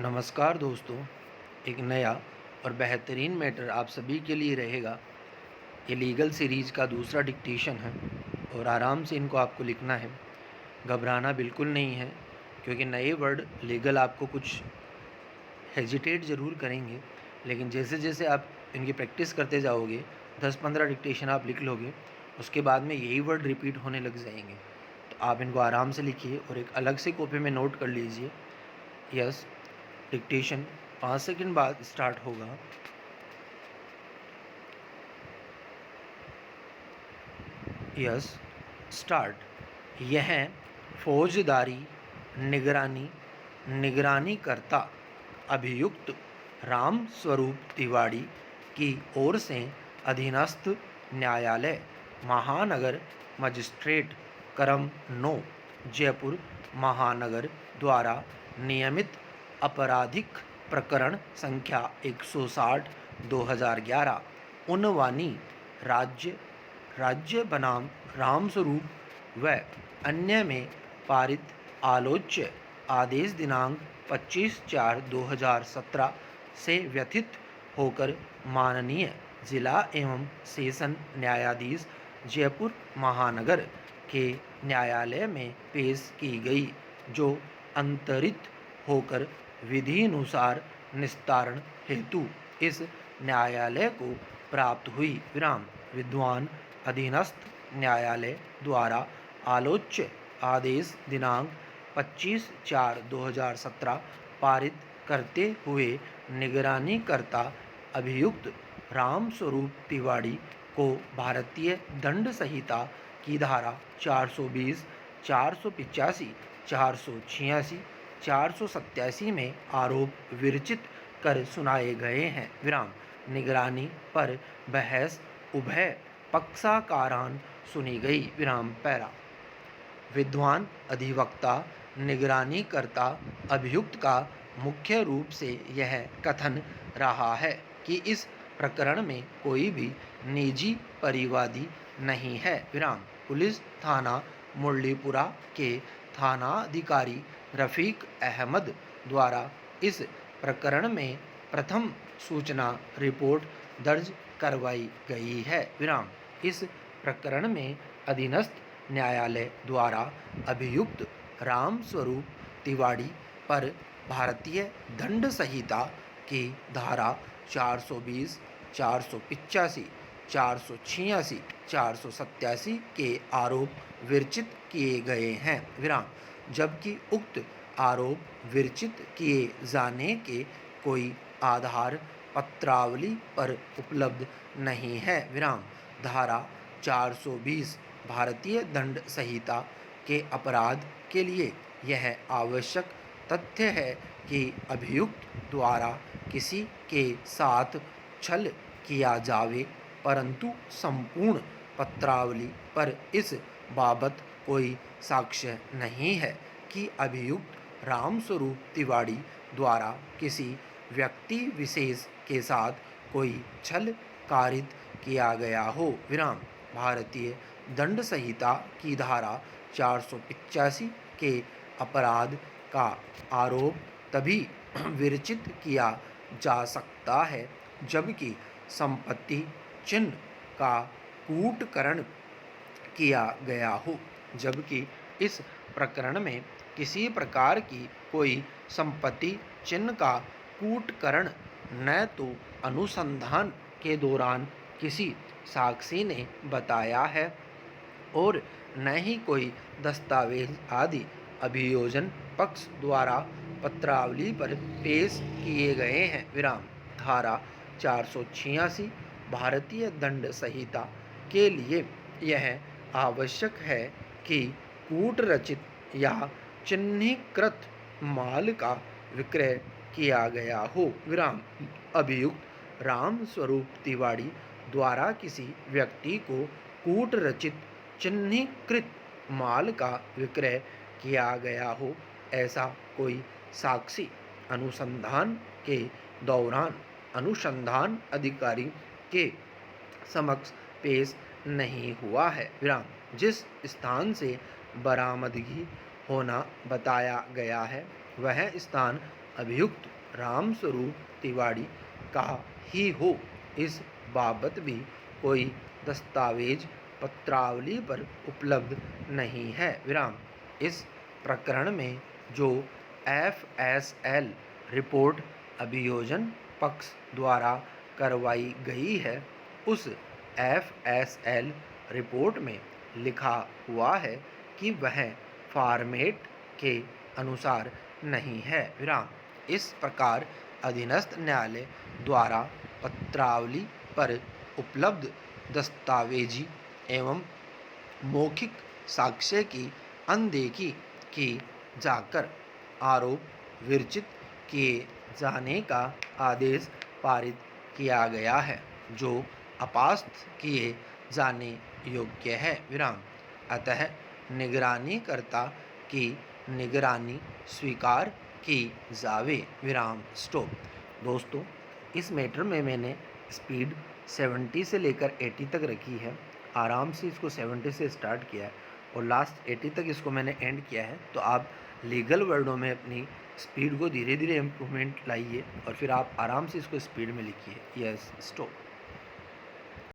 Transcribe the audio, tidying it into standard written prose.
नमस्कार दोस्तों, एक नया और बेहतरीन मैटर आप सभी के लिए रहेगा। ये लीगल सीरीज़ का दूसरा डिक्टेशन है और आराम से इनको आपको लिखना है। घबराना बिल्कुल नहीं है, क्योंकि नए वर्ड लीगल आपको कुछ हेजिटेट ज़रूर करेंगे, लेकिन जैसे जैसे आप इनकी प्रैक्टिस करते जाओगे 10-15 डिक्टेशन आप लिख लोगे, उसके बाद में यही वर्ड रिपीट होने लग जाएंगे। तो आप इनको आराम से लिखिए और एक अलग से कॉपी में नोट कर लीजिए। यस, डिक्टेशन 5 सेकंड बाद स्टार्ट होगा। Yes, start. यह फौजदारी निगरानी निगरानीकर्ता अभियुक्त राम स्वरूप तिवाड़ी की ओर से अधीनस्थ न्यायालय महानगर मजिस्ट्रेट क्रम 9 जयपुर महानगर द्वारा नियमित आपराधिक प्रकरण संख्या 160/2011 उनवानी राज्य राज्य बनाम रामस्वरूप व अन्य में पारित आलोच्य आदेश दिनांक 25/4/2017 से व्यथित होकर माननीय जिला एवं सेशन न्यायाधीश जयपुर महानगर के न्यायालय में पेश की गई, जो अंतरित होकर विधिनुसार निस्तारण हेतु इस न्यायालय को प्राप्त हुई। विराम। विद्वान अधीनस्थ न्यायालय द्वारा आलोच्य आदेश दिनांक 25/4/2017 पारित करते हुए निगरानीकर्ता अभियुक्त रामस्वरूप तिवाड़ी को भारतीय दंड संहिता की धारा 420, 485, 486, 487 में आरोप विरचित कर सुनाए गए हैं। विराम। निगरानी पर बहस उभय पक्षकारान सुनी गई। विराम। पैरा। विद्वान अधिवक्ता निगरानीकर्ता अभियुक्त का मुख्य रूप से यह कथन रहा है कि इस प्रकरण में कोई भी निजी परिवादी नहीं है। विराम। पुलिस थाना मुरलीपुरा के थानाधिकारी रफ़ीक अहमद द्वारा इस प्रकरण में प्रथम सूचना रिपोर्ट दर्ज करवाई गई है। विराम। इस प्रकरण में अधीनस्थ न्यायालय द्वारा अभियुक्त रामस्वरूप तिवाड़ी पर भारतीय दंड संहिता की धारा 420, 485, 486, 487 के आरोप विरचित किए गए हैं। विराम। जबकि उक्त आरोप विरचित किए जाने के कोई आधार पत्रावली पर उपलब्ध नहीं है। विराम। धारा 420 भारतीय दंड संहिता के अपराध के लिए यह आवश्यक तथ्य है कि अभियुक्त द्वारा किसी के साथ छल किया जावे, परंतु संपूर्ण पत्रावली पर इस बाबत कोई साक्ष्य नहीं है कि अभियुक्त रामस्वरूप तिवाड़ी द्वारा किसी व्यक्ति विशेष के साथ कोई छल कारित किया गया हो। विराम। भारतीय दंड संहिता की धारा 485 के अपराध का आरोप तभी विरचित किया जा सकता है जबकि संपत्ति चिन्ह का कूटकरण किया गया हो, जबकि इस प्रकरण में किसी प्रकार की कोई संपत्ति चिन्ह का कूटकरण न तो अनुसंधान के दौरान किसी साक्षी ने बताया है और न ही कोई दस्तावेज आदि अभियोजन पक्ष द्वारा पत्रावली पर पेश किए गए हैं। विराम। धारा 486 भारतीय दंड संहिता के लिए यह आवश्यक है कि कूटरचित या चिह्नीकृत माल का विक्रय किया गया हो। विराम। अभियुक्त रामस्वरूप तिवाड़ी द्वारा किसी व्यक्ति को कूटरचित चिह्नीकृत माल का विक्रय किया गया हो, ऐसा कोई साक्षी अनुसंधान के दौरान अनुसंधान अधिकारी के समक्ष पेश नहीं हुआ है। विराम। जिस स्थान से बरामदगी होना बताया गया है वह स्थान अभियुक्त रामस्वरूप तिवारी का ही हो, इस बाबत भी कोई दस्तावेज पत्रावली पर उपलब्ध नहीं है। विराम। इस प्रकरण में जो FSL रिपोर्ट अभियोजन पक्ष द्वारा करवाई गई है, उस FSL रिपोर्ट में लिखा हुआ है कि वह फॉर्मेट के अनुसार नहीं है। विराम। इस प्रकार अधीनस्थ न्यायालय द्वारा पत्रावली पर उपलब्ध दस्तावेजी एवं मौखिक साक्ष्य की अनदेखी की जाकर आरोप विरचित किए जाने का आदेश पारित किया गया है, जो अपास्त किए जाने योग्य है। विराम। अतः निगरानीकर्ता की निगरानी स्वीकार की जावे। विराम स्टॉप। दोस्तों, इस मैटर में मैंने स्पीड 70 से लेकर 80 तक रखी है। आराम से इसको 70 से स्टार्ट किया है और लास्ट 80 तक इसको मैंने एंड किया है। तो आप लीगल वर्डों में अपनी स्पीड को धीरे धीरे इम्प्रूवमेंट लाइए और फिर आप आराम से इसको स्पीड में लिखिए। Yes stop.